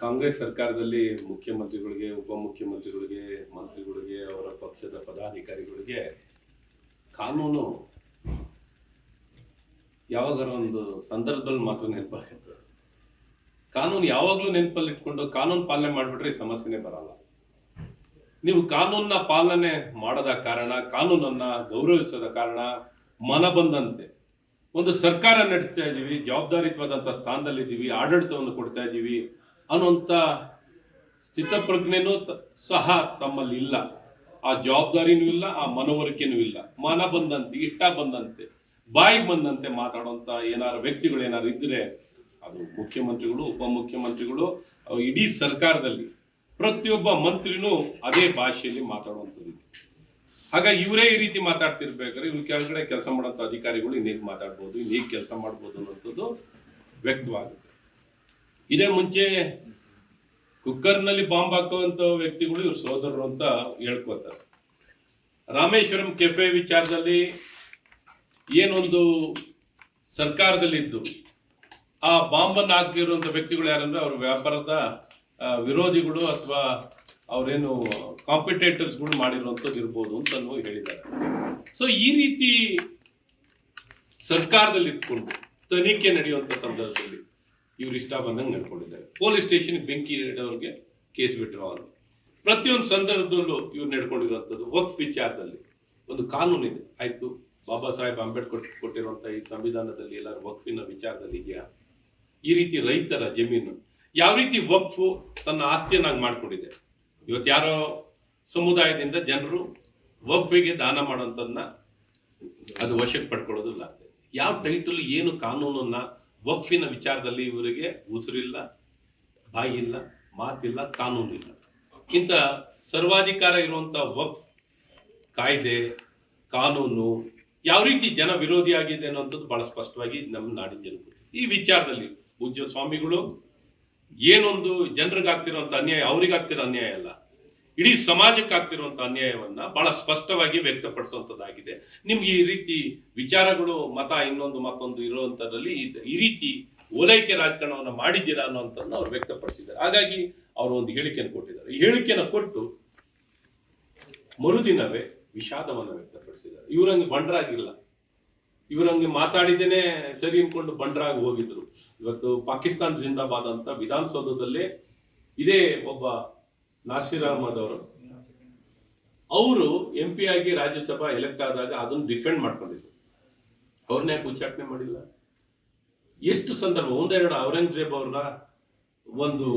ಕಾಂಗ್ರೆಸ್ ಸರ್ಕಾರದಲ್ಲಿ ಮುಖ್ಯಮಂತ್ರಿಗಳಿಗೆ, ಉಪಮುಖ್ಯಮಂತ್ರಿಗಳಿಗೆ, ಮಂತ್ರಿಗಳಿಗೆ, ಅವರ ಪಕ್ಷದ ಪದಾಧಿಕಾರಿಗಳಿಗೆ ಕಾನೂನು ಯಾವಾಗಾರ ಒಂದು ಸಂದರ್ಭದಲ್ಲಿ ಮಾತ್ರ ನೆನಪಾಗುತ್ತೆ. ಕಾನೂನು ಯಾವಾಗ್ಲೂ ನೆನಪಲ್ಲಿ ಇಟ್ಕೊಂಡು ಕಾನೂನು ಪಾಲನೆ ಮಾಡ್ಬಿಟ್ರೆ ಈ ಸಮಸ್ಯೆನೇ ಬರಲ್ಲ. ನೀವು ಕಾನೂನನ್ನ ಪಾಲನೆ ಮಾಡದ ಕಾರಣ, ಕಾನೂನನ್ನ ಗೌರವಿಸದ ಕಾರಣ ಮನ ಬಂದಂತೆ ಒಂದು ಸರ್ಕಾರ ನಡೆಸ್ತಾ ಇದೀವಿ, ಜವಾಬ್ದಾರಿಯುತವಾದಂತ ಸ್ಥಾನದಲ್ಲಿದ್ದೀವಿ, ಆಡಳಿತವನ್ನು ಕೊಡ್ತಾ ಇದೀವಿ ಅನ್ನುವಂತ ಸ್ಥಿತಪ್ರಜ್ಞೆನೂ ಸಹ ತಮ್ಮಲ್ಲಿ ಇಲ್ಲ. ಆ ಜವಾಬ್ದಾರಿನೂ ಇಲ್ಲ, ಆ ಮನವರಿಕೆನೂ ಇಲ್ಲ. ಮನ ಬಂದಂತೆ, ಇಷ್ಟ ಬಂದಂತೆ, ಬಾಯಿಗೆ ಬಂದಂತೆ ಮಾತಾಡುವಂತ ಏನಾರು ವ್ಯಕ್ತಿಗಳು ಏನಾರು ಇದ್ರೆ ಅದು ಮುಖ್ಯಮಂತ್ರಿಗಳು, ಉಪಮುಖ್ಯಮಂತ್ರಿಗಳು, ಇಡೀ ಸರ್ಕಾರದಲ್ಲಿ ಪ್ರತಿಯೊಬ್ಬ ಮಂತ್ರಿನೂ ಅದೇ ಭಾಷೆಯಲ್ಲಿ ಮಾತಾಡುವಂಥದ್ದು. ಹಾಗಾಗಿ ಇವರೇ ಈ ರೀತಿ ಮಾತಾಡ್ತಿರ್ಬೇಕಾದ್ರೆ ಇವ್ರ ಕೆಳಗಡೆ ಕೆಲಸ ಮಾಡುವಂತ ಅಧಿಕಾರಿಗಳು ಇನ್ನೇನು ಮಾತಾಡ್ಬೋದು, ಇನ್ನೇನು ಕೆಲಸ ಮಾಡ್ಬೋದು ಅನ್ನೋಂಥದ್ದು ವ್ಯಕ್ತವಾಗುತ್ತೆ. ಇದೇ ಮುಂಚೆ ಕುಕ್ಕರ್ನಲ್ಲಿ ಬಾಂಬ್ ಹಾಕುವಂತ ವ್ಯಕ್ತಿಗಳು ಇವ್ರ ಸೋದರರು ಅಂತ ಹೇಳ್ಕೊತಾರೆ. ರಾಮೇಶ್ವರಂ ಕೆಫೆ ವಿಚಾರದಲ್ಲಿ ಏನೊಂದು ಸರ್ಕಾರದಲ್ಲಿದ್ದು ಆ ಬಾಂಬನ್ನು ಹಾಕಿರುವಂತ ವ್ಯಕ್ತಿಗಳು ಯಾರಂದ್ರೆ ಅವ್ರ ವ್ಯಾಪಾರದ ವಿರೋಧಿಗಳು ಅಥವಾ ಅವರೇನು ಕಾಂಪಿಟೇಟರ್ಸ್ಗಳು ಮಾಡಿರುವಂಥದ್ದು ಇರ್ಬೋದು ಅಂತ ಹೇಳಿದ್ದಾರೆ. ಸೊ ಈ ರೀತಿ ಸರ್ಕಾರದಲ್ಲಿ ಇಟ್ಕೊಂಡು ತನಿಖೆ ನಡೆಯುವಂತ ಸಂದರ್ಭದಲ್ಲಿ ಇವ್ರು ಇಷ್ಟ ಬಂದಂಗೆ ನಡ್ಕೊಂಡಿದ್ದಾರೆ. ಪೊಲೀಸ್ ಸ್ಟೇಷನ್ ಬೆಂಕಿ ಇಡೋರಿಗೆ ಕೇಸ್ ವಿಡ್ರಾವಲ್. ಪ್ರತಿಯೊಂದು ಸಂದರ್ಭದಲ್ಲೂ ಇವ್ರು ನಡ್ಕೊಂಡಿರುವಂಥದ್ದು. ವಕ್ಫ್ ವಿಚಾರದಲ್ಲಿ ಒಂದು ಕಾನೂನು ಇದೆ, ಆಯ್ತು, ಬಾಬಾ ಸಾಹೇಬ್ ಅಂಬೇಡ್ಕರ್ ಕೊಟ್ಟಿರುವಂತ ಈ ಸಂವಿಧಾನದಲ್ಲಿ ಎಲ್ಲರೂ ವಕ್ಫಿನ ವಿಚಾರದಲ್ಲಿ ಇದೆಯಾ? ಈ ರೀತಿ ರೈತರ ಜಮೀನು ಯಾವ ರೀತಿ ವಕ್ಫ್ ತನ್ನ ಆಸ್ತಿಯನ್ನಾಗಿ ಮಾಡ್ಕೊಂಡಿದೆ. ಇವತ್ತು ಯಾರೋ ಸಮುದಾಯದಿಂದ ಜನರು ವಕ್ಫಿಗೆ ದಾನ ಮಾಡೋಂಥದ್ದನ್ನ ಅದು ವಶಕ್ಕೆ ಪಡ್ಕೊಳ್ಳೋದಿಲ್ಲ. ಯಾವ ಟೈಟಲ್, ಏನು ಕಾನೂನನ್ನ ವಕ್ಫಿನ ವಿಚಾರದಲ್ಲಿ ಇವರಿಗೆ ಉಸಿರಿಲ್ಲ, ಬಾಯಿ ಇಲ್ಲ, ಮಾತಿಲ್ಲ, ಕಾನೂನಿಲ್ಲ. ಇಂಥ ಸರ್ವಾಧಿಕಾರ ಇರುವಂತ ವಕ್ಫ್ ಕಾಯ್ದೆ, ಕಾನೂನು ಯಾವ ರೀತಿ ಜನ ವಿರೋಧಿಯಾಗಿದೆ ಅನ್ನೋಂಥದ್ದು ಬಹಳ ಸ್ಪಷ್ಟವಾಗಿ ನಮ್ಮ ನಾಡಿನ ಜನರು ಈ ವಿಚಾರದಲ್ಲಿ ಪೂಜ್ಯ ಸ್ವಾಮಿಗಳು ಏನೊಂದು ಜನರಿಗೆ ಆಗ್ತಿರುವಂತ ಅನ್ಯಾಯ, ಅವ್ರಿಗಾಗ್ತಿರೋ ಅನ್ಯಾಯ ಅಲ್ಲ, ಇಡೀ ಸಮಾಜಕ್ಕೆ ಆಗ್ತಿರುವಂತ ಅನ್ಯಾಯವನ್ನ ಬಹಳ ಸ್ಪಷ್ಟವಾಗಿ ವ್ಯಕ್ತಪಡಿಸುವಂತದ್ದಾಗಿದೆ. ನಿಮ್ಗೆ ಈ ರೀತಿ ವಿಚಾರಗಳು, ಮತ ಇನ್ನೊಂದು ಮತ್ತೊಂದು ಇರುವಂತದ್ರಲ್ಲಿ ಈ ರೀತಿ ಓಲೈಕೆ ರಾಜಕಾರಣವನ್ನ ಮಾಡಿದ್ದೀರಾ ಅನ್ನೋಂಥದ್ದನ್ನ ಅವ್ರು ವ್ಯಕ್ತಪಡಿಸಿದ್ದಾರೆ. ಹಾಗಾಗಿ ಅವರು ಒಂದು ಹೇಳಿಕೆಯನ್ನು ಕೊಟ್ಟಿದ್ದಾರೆ. ಈ ಹೇಳಿಕೆಯನ್ನು ಕೊಟ್ಟು ಮರುದಿನವೇ ವಿಷಾದವನ್ನು ವ್ಯಕ್ತಪಡಿಸಿದ್ದಾರೆ. ಇವರಂಗೆ ಬಂಡರಾಗಿಲ್ಲ, ಇವರಂಗೆ ಮಾತಾಡಿದೇನೆ ಸರಿ ಅನ್ಕೊಂಡು ಬಂಡರಾಗಿ ಹೋಗಿದ್ರು. ಇವತ್ತು ಪಾಕಿಸ್ತಾನ್ ಜಿಂದಾಬಾದ್ ಅಂತ ವಿಧಾನಸೌಧದಲ್ಲೇ ಇದೇ ಒಬ್ಬ ನಾಸಿರ್ ಅಹಮದ್ ಅವರು MP ಆಗಿ ರಾಜ್ಯಸಭಾ ಎಲೆಕ್ಟ್ ಆದಾಗ ಅದನ್ನು ಡಿಫೆಂಡ್ ಮಾಡ್ಕೊಂಡಿದ್ರು. ಅವ್ರನ್ನ ಯಾಕೆ ಉಚ್ಚಾಟನೆ ಮಾಡಿಲ್ಲ? ಎಷ್ಟು ಸಂದರ್ಭ, ಒಂದೆರಡು ಔರಂಗಜೇಬ್ ಅವರ ಒಂದು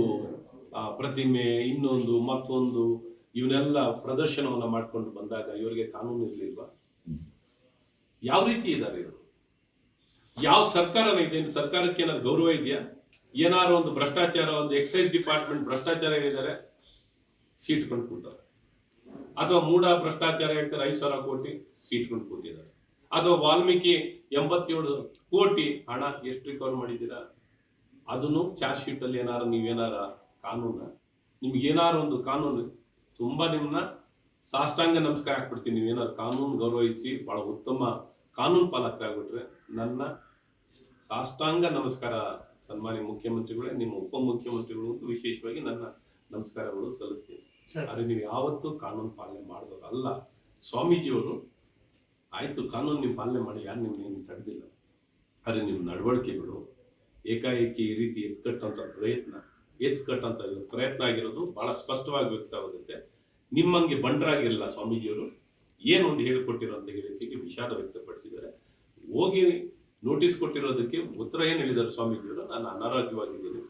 ಪ್ರತಿಮೆ, ಇನ್ನೊಂದು ಮತ್ತೊಂದು, ಇವನ್ನೆಲ್ಲ ಪ್ರದರ್ಶನವನ್ನ ಮಾಡ್ಕೊಂಡು ಬಂದಾಗ ಇವರಿಗೆ ಕಾನೂನು ಇರ್ಲಿಲ್ವಾ? ಯಾವ ರೀತಿ ಇದ್ದಾರೆ ಇವರು? ಯಾವ ಸರ್ಕಾರನ ಇದೆ? ಸರ್ಕಾರಕ್ಕೆ ಏನಾದ್ರು ಗೌರವ ಇದೆಯಾ? ಏನಾದ್ರು ಒಂದು ಭ್ರಷ್ಟಾಚಾರ, ಒಂದು ಎಕ್ಸೈಸ್ ಡಿಪಾರ್ಟ್ಮೆಂಟ್ ಭ್ರಷ್ಟಾಚಾರ ಹೇಳಿದ್ದಾರೆ, ಸೀಟ್ ಕೊಂಡು ಕೂತಾರೆ. ಅಥವಾ ಮೂಢ ಭ್ರಷ್ಟಾಚಾರ ಹೇಳ್ತಾರೆ, 5,000 ಕೋಟಿ ಸೀಟ್ ಕೊಂಡು ಕೂತಿದ್ದಾರೆ. ಅಥವಾ ವಾಲ್ಮೀಕಿ 87 ಕೋಟಿ ಹಣ ಎಷ್ಟು ರಿಕವರ್ ಮಾಡಿದ್ದೀರಾ? ಅದನ್ನು ಚಾರ್ಜ್ ಶೀಟ್ ಅಲ್ಲಿ ಏನಾರು ನೀವೇನಾರ ಕಾನೂನು, ನಿಮ್ಗೆ ಏನಾರು ಒಂದು ಕಾನೂನು, ತುಂಬಾ ನಿಮ್ಮನ್ನ ಸಾಷ್ಟಾಂಗ ನಮಸ್ಕಾರ ಹಾಕ್ಬಿಡ್ತೀನಿ. ನೀವೇನಾದ್ರು ಕಾನೂನು ಗೌರವಿಸಿ ಬಹಳ ಉತ್ತಮ ಕಾನೂನು ಪಾಲಕರಾಗ್ಬಿಟ್ರೆ ನನ್ನ ಸಾಷ್ಟಾಂಗ ನಮಸ್ಕಾರ. ಸನ್ಮಾನ್ಯ ಮುಖ್ಯಮಂತ್ರಿಗಳೇ, ನಿಮ್ಮ ಉಪಮುಖ್ಯಮಂತ್ರಿಗಳು ಅಂತೂ ವಿಶೇಷವಾಗಿ ನನ್ನ ನಮಸ್ಕಾರಗಳು ಸಲ್ಲಿಸ್ತೀನಿ. ಆದ್ರೆ ನೀವು ಯಾವತ್ತೂ ಕಾನೂನು ಪಾಲನೆ ಮಾಡಿದವರಲ್ಲ. ಸ್ವಾಮೀಜಿಯವರು ಆಯ್ತು ಕಾನೂನು ನೀವು ಪಾಲನೆ ಮಾಡಿ, ಯಾರು ನಿಮ್ಗೆ ತಡೆದಿಲ್ಲ. ಆದ್ರೆ ನಿಮ್ಮ ನಡವಳಿಕೆಗಳು ಏಕಾಏಕಿ ಈ ರೀತಿ ಎತ್ಕಟ್ಟಂತ ಪ್ರಯತ್ನ ಆಗಿರೋದು ಬಹಳ ಸ್ಪಷ್ಟವಾಗಿ ವ್ಯಕ್ತವಾಗುತ್ತೆ. ನಿಮ್ಮಂಗೆ ಬಂಡರಾಗಿರಲ್ಲ ಸ್ವಾಮೀಜಿಯವರು. ಏನೊಂದು ಹೇಳಿಕೊಟ್ಟಿರೋಂಥ ಹೇಳಿಕೆಗೆ ವಿಷಾದ ವ್ಯಕ್ತಪಡಿಸಿದ್ದಾರೆ. ಹೋಗಿ ನೋಟಿಸ್ ಕೊಟ್ಟಿರೋದಕ್ಕೆ ಉತ್ತರ ಏನು ಹೇಳಿದ್ದಾರೆ ಸ್ವಾಮೀಜಿಯವರು? ನಾನು ಅನಾರೋಗ್ಯವಾಗಿದ್ದೀನಿ,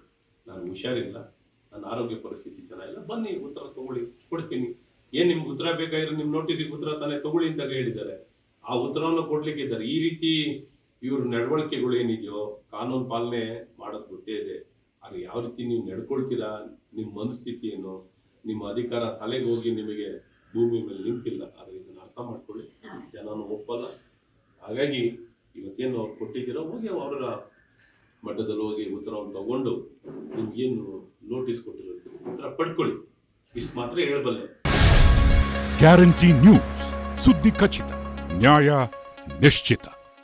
ನಾನು ಹುಷಾರಿಲ್ಲ, ನನ್ನ ಆರೋಗ್ಯ ಪರಿಸ್ಥಿತಿ ಚೆನ್ನಾಗಿಲ್ಲ, ಬನ್ನಿ ಉತ್ತರ ತಗೊಳ್ಳಿ, ಕೊಡ್ತೀನಿ. ಏನ್ ನಿಮ್ಗೆ ಉತ್ತರ ಬೇಕಾಗಿರೋ ನಿಮ್ಮ ನೋಟಿಸಿಗೆ ಉತ್ತರ ತಾನೇ ತಗೊಳ್ಳಿ ಅಂತ ಹೇಳಿದ್ದಾರೆ. ಆ ಉತ್ತರವನ್ನು ಕೊಡ್ಲಿಕ್ಕೆ ಇದ್ದಾರೆ. ಈ ರೀತಿ ಇವ್ರ ನಡವಳಿಕೆಗಳು ಏನಿದೆಯೋ ಕಾನೂನು ಪಾಲನೆ ಮಾಡೋದು ಗೊತ್ತೇ ಇದೆ. ಆದ್ರೆ ಯಾವ ರೀತಿ ನೀವು ನಡ್ಕೊಳ್ತೀರಾ, ನಿಮ್ಮ ಮನಸ್ಥಿತಿ ಏನು, ನಿಮ್ಮ ಅಧಿಕಾರ ತಲೆಗೆ ಹೋಗಿ ನಿಮಗೆ ಭೂಮಿ ಮೇಲೆ ನಿಂತಿಲ್ಲ. ಆದ್ರೆ ಇದನ್ನ ಅರ್ಥ ಮಾಡ್ಕೊಳ್ಳಿ, ಜನನು ಒಪ್ಪಲ್ಲ. ಹಾಗಾಗಿ ಇವತ್ತೇನು ಅವ್ರು ಕೊಟ್ಟಿದ್ದೀರೋ ಹೋಗಿ ಅವರ ಮಟ್ಟದಲ್ಲಿ ಹೋಗಿ ಉತ್ತರವನ್ನು ತಗೊಂಡು ನಿಮ್ಗೇನು ನೋಟಿಸ್ ಕೊಟ್ಟಿರೋದು ಉತ್ತರ ಪಡ್ಕೊಳ್ಳಿ. ಇಷ್ಟು ಮಾತ್ರ ಹೇಳಬಲ್ಲೆ. ಗ್ಯಾರಂಟಿ ನ್ಯೂಸ್, ಸುದ್ದಿ ಖಚಿತ, ನ್ಯಾಯ ನಿಶ್ಚಿತ.